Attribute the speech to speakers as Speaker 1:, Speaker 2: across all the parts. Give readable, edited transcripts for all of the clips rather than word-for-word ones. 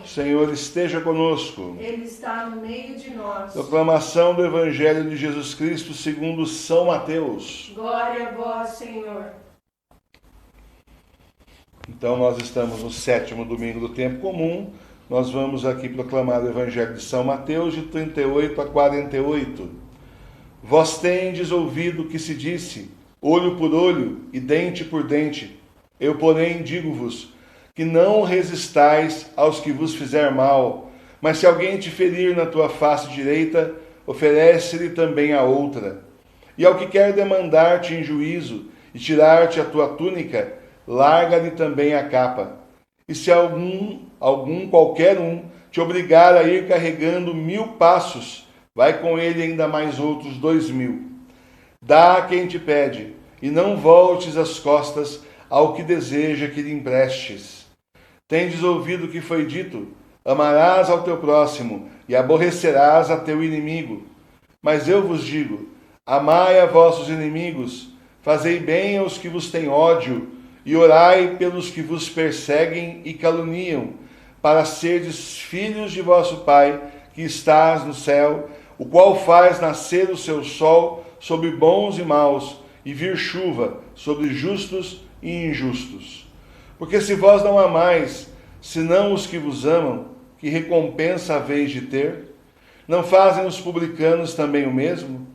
Speaker 1: O Senhor esteja conosco.
Speaker 2: Ele está no meio de nós.
Speaker 1: Proclamação do Evangelho de Jesus Cristo segundo São Mateus.
Speaker 2: Glória a vós, Senhor.
Speaker 1: Então nós estamos no 7º domingo do tempo comum. Nós vamos aqui proclamar o Evangelho de São Mateus, de 38 a 48. Vós tendes ouvido que se disse, olho por olho e dente por dente. Eu, porém, digo-vos, que não resistais aos que vos fizer mal, mas se alguém te ferir na tua face direita, oferece-lhe também a outra. E ao que quer demandar-te em juízo e tirar-te a tua túnica, larga-lhe também a capa. E se qualquer um, te obrigar a ir carregando 1000 passos, vai com ele ainda mais outros 2000. Dá a quem te pede, e não voltes as costas ao que deseja que lhe emprestes. Tendes ouvido o que foi dito, amarás ao teu próximo, e aborrecerás a teu inimigo. Mas eu vos digo, amai a vossos inimigos, fazei bem aos que vos têm ódio, e orai pelos que vos perseguem e caluniam, para serdes filhos de vosso Pai, que estás no céu, o qual faz nascer o seu sol sobre bons e maus, e vir chuva sobre justos e injustos. Porque se vós não amais, senão os que vos amam, que recompensa haveis de ter? Não fazem os publicanos também o mesmo?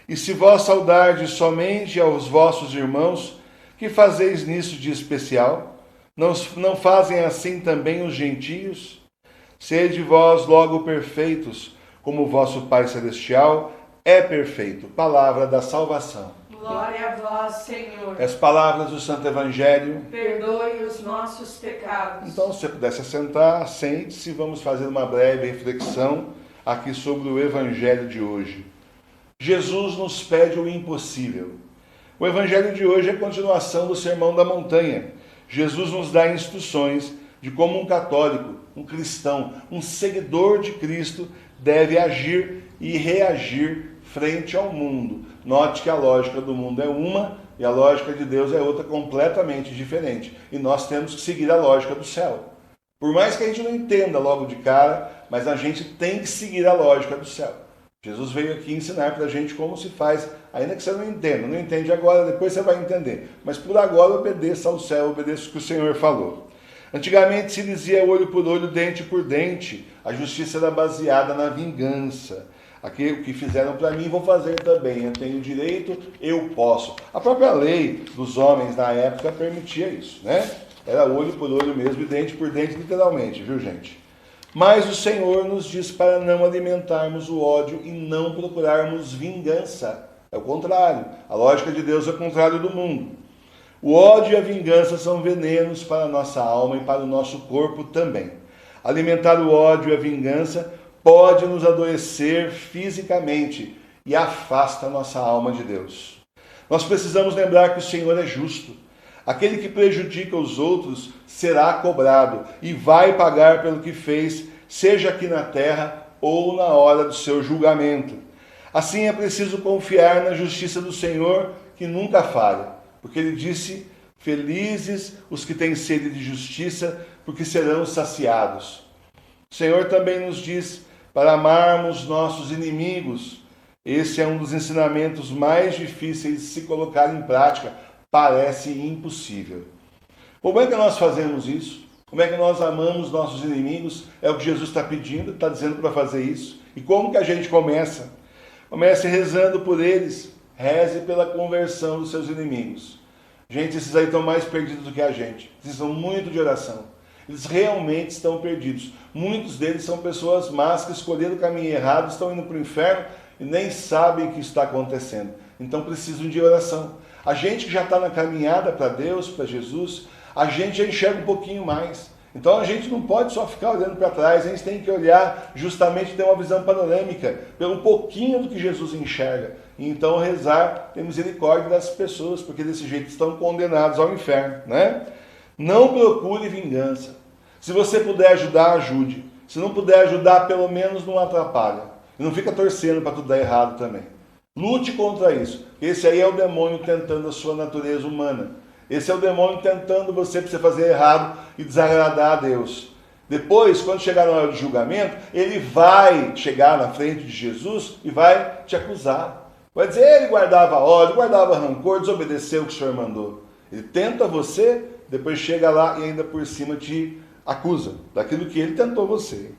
Speaker 1: E se vós saudardes somente aos vossos irmãos, que fazeis nisso de especial? Não fazem assim também os gentios? Sede vós logo perfeitos, como o vosso Pai Celestial é perfeito. Palavra da salvação.
Speaker 2: Glória a vós, Senhor.
Speaker 1: As palavras do Santo Evangelho.
Speaker 2: Perdoe os nossos pecados.
Speaker 1: Então, se você pudesse assentar, sente-se e vamos fazer uma breve reflexão aqui sobre o Evangelho de hoje. Jesus nos pede o impossível. O Evangelho de hoje é a continuação do Sermão da Montanha. Jesus nos dá instruções de como um católico, um cristão, um seguidor de Cristo deve agir e reagir frente ao mundo. Note que a lógica do mundo é uma e a lógica de Deus é outra completamente diferente. E nós temos que seguir a lógica do céu. Por mais que a gente não entenda logo de cara, mas a gente tem que seguir a lógica do céu. Jesus veio aqui ensinar para a gente como se faz, ainda que você não entenda. Não entende agora, depois você vai entender. Mas por agora obedeça ao céu, obedeça o que o Senhor falou. Antigamente se dizia olho por olho, dente por dente. A justiça era baseada na vingança. Aqui, o que fizeram para mim, vou fazer também. Eu tenho direito, eu posso. A própria lei dos homens na época permitia isso, né? Era olho por olho mesmo e dente por dente, literalmente, viu, gente? Mas o Senhor nos diz para não alimentarmos o ódio e não procurarmos vingança. É o contrário. A lógica de Deus é o contrário do mundo. O ódio e a vingança são venenos para a nossa alma e para o nosso corpo também. Alimentar o ódio e a vingança pode nos adoecer fisicamente e afasta a nossa alma de Deus. Nós precisamos lembrar que o Senhor é justo. Aquele que prejudica os outros será cobrado e vai pagar pelo que fez, seja aqui na terra ou na hora do seu julgamento. Assim é preciso confiar na justiça do Senhor, que nunca falha, porque ele disse, felizes os que têm sede de justiça, porque serão saciados. O Senhor também nos diz para amarmos nossos inimigos. Esse é um dos ensinamentos mais difíceis de se colocar em prática. Parece impossível. Como é que nós fazemos isso? Como é que nós amamos nossos inimigos? É o que Jesus está pedindo, está dizendo para fazer isso. E como que a gente começa? Comece rezando por eles. Reze pela conversão dos seus inimigos. Gente, esses aí estão mais perdidos do que a gente. Precisam muito de oração. Eles realmente estão perdidos. Muitos deles são pessoas más que escolheram o caminho errado, estão indo para o inferno e nem sabem o que está acontecendo. Então precisam de oração. A gente que já está na caminhada para Deus, para Jesus, a gente já enxerga um pouquinho mais. Então a gente não pode só ficar olhando para trás, a gente tem que olhar justamente, ter uma visão panorâmica, pelo pouquinho do que Jesus enxerga. E então rezar, ter misericórdia das pessoas, porque desse jeito estão condenados ao inferno, né? Não procure vingança. Se você puder ajudar, ajude. Se não puder ajudar, pelo menos não atrapalha. E não fica torcendo para tudo dar errado também. Lute contra isso. Esse aí é o demônio tentando a sua natureza humana. Esse é o demônio tentando você para você fazer errado e desagradar a Deus. Depois, quando chegar na hora do julgamento, ele vai chegar na frente de Jesus e vai te acusar. Vai dizer, ele guardava ódio, guardava rancor, desobedeceu o que o Senhor mandou. Ele tenta você, depois chega lá e ainda por cima te acusa daquilo que ele tentou você.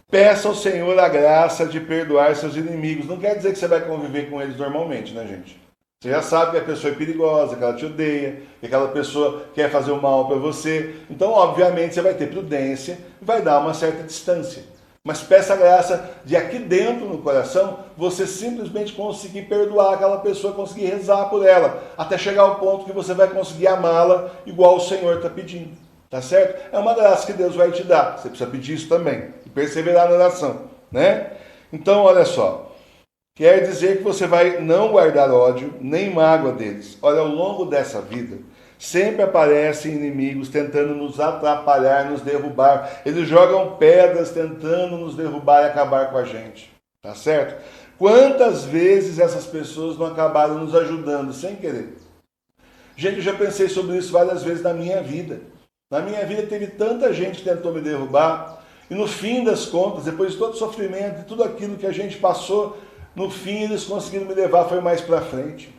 Speaker 1: Peça ao Senhor a graça de perdoar seus inimigos. Não quer dizer que você vai conviver com eles normalmente, né, gente? Você já sabe que a pessoa é perigosa, que ela te odeia, que aquela pessoa quer fazer o mal para você. Então, obviamente, você vai ter prudência e vai dar uma certa distância. Mas peça a graça de aqui dentro no coração, você simplesmente conseguir perdoar aquela pessoa, conseguir rezar por ela, até chegar ao ponto que você vai conseguir amá-la igual o Senhor está pedindo. Tá certo? É uma graça que Deus vai te dar. Você precisa pedir isso também. E perseverar na oração, né? Então, olha só. Quer dizer que você vai não guardar ódio, nem mágoa deles. Olha, ao longo dessa vida, sempre aparecem inimigos tentando nos atrapalhar, nos derrubar. Eles jogam pedras tentando nos derrubar e acabar com a gente. Tá certo? Quantas vezes essas pessoas não acabaram nos ajudando sem querer? Gente, eu já pensei sobre isso várias vezes na minha vida. Na minha vida teve tanta gente que tentou me derrubar. E no fim das contas, depois de todo o sofrimento e tudo aquilo que a gente passou, no fim eles conseguiram me levar, foi mais para frente.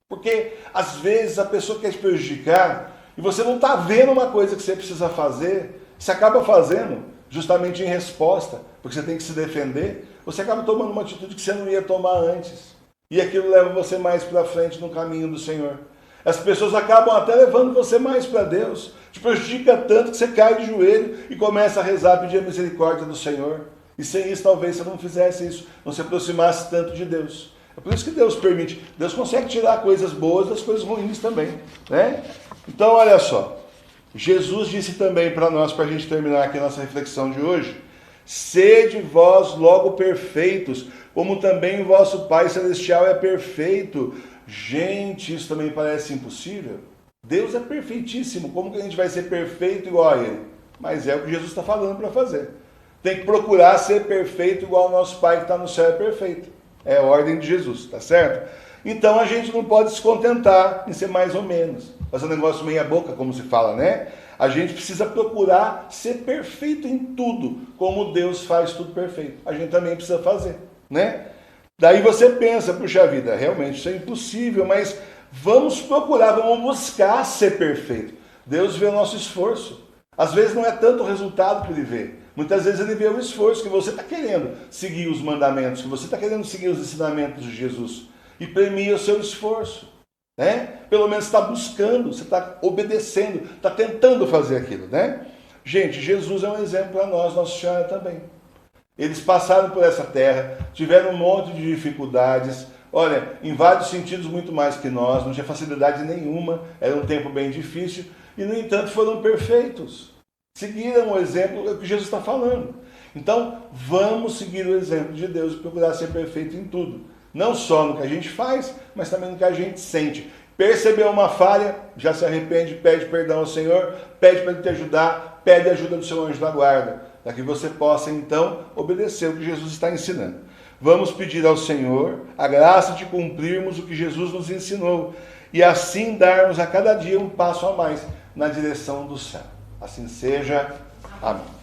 Speaker 1: Porque às vezes a pessoa quer te prejudicar e você não está vendo uma coisa que você precisa fazer, você acaba fazendo justamente em resposta, porque você tem que se defender, você acaba tomando uma atitude que você não ia tomar antes. E aquilo leva você mais para frente no caminho do Senhor. As pessoas acabam até levando você mais para Deus, te prejudica tanto que você cai de joelho e começa a rezar, pedir a misericórdia do Senhor. E sem isso, talvez você não fizesse isso, não se aproximasse tanto de Deus. É por isso que Deus permite. Deus consegue tirar coisas boas das coisas ruins também, né? Então, olha só. Jesus disse também para nós, para a gente terminar aqui a nossa reflexão de hoje, sede vós logo perfeitos, como também o vosso Pai Celestial é perfeito. Gente, isso também parece impossível. Deus é perfeitíssimo, como que a gente vai ser perfeito igual a Ele? Mas é o que Jesus está falando para fazer. Tem que procurar ser perfeito igual ao nosso Pai que está no céu é perfeito. É a ordem de Jesus, tá certo? Então a gente não pode se contentar em ser mais ou menos. Fazer um negócio meia boca, como se fala, né? A gente precisa procurar ser perfeito em tudo, como Deus faz tudo perfeito. A gente também precisa fazer, né? Daí você pensa, puxa vida, realmente isso é impossível, mas vamos procurar, vamos buscar ser perfeito. Deus vê o nosso esforço. Às vezes não é tanto o resultado que Ele vê. Muitas vezes Ele vê o esforço que você está querendo seguir os mandamentos, que você está querendo seguir os ensinamentos de Jesus. E premia o seu esforço. Né? Pelo menos está buscando, você está obedecendo, está tentando fazer aquilo. Né? Gente, Jesus é um exemplo para nós, Nossa Senhora também. Eles passaram por essa terra, tiveram um monte de dificuldades, olha, em vários sentidos muito mais que nós, não tinha facilidade nenhuma, era um tempo bem difícil, e no entanto foram perfeitos. Seguiram o exemplo que Jesus está falando. Então, vamos seguir o exemplo de Deus e procurar ser perfeito em tudo. Não só no que a gente faz, mas também no que a gente sente. Percebeu uma falha, já se arrepende, pede perdão ao Senhor, pede para Ele te ajudar, pede ajuda do seu anjo da guarda, para que você possa então obedecer o que Jesus está ensinando. Vamos pedir ao Senhor a graça de cumprirmos o que Jesus nos ensinou e assim darmos a cada dia um passo a mais na direção do céu. Assim seja. Amém.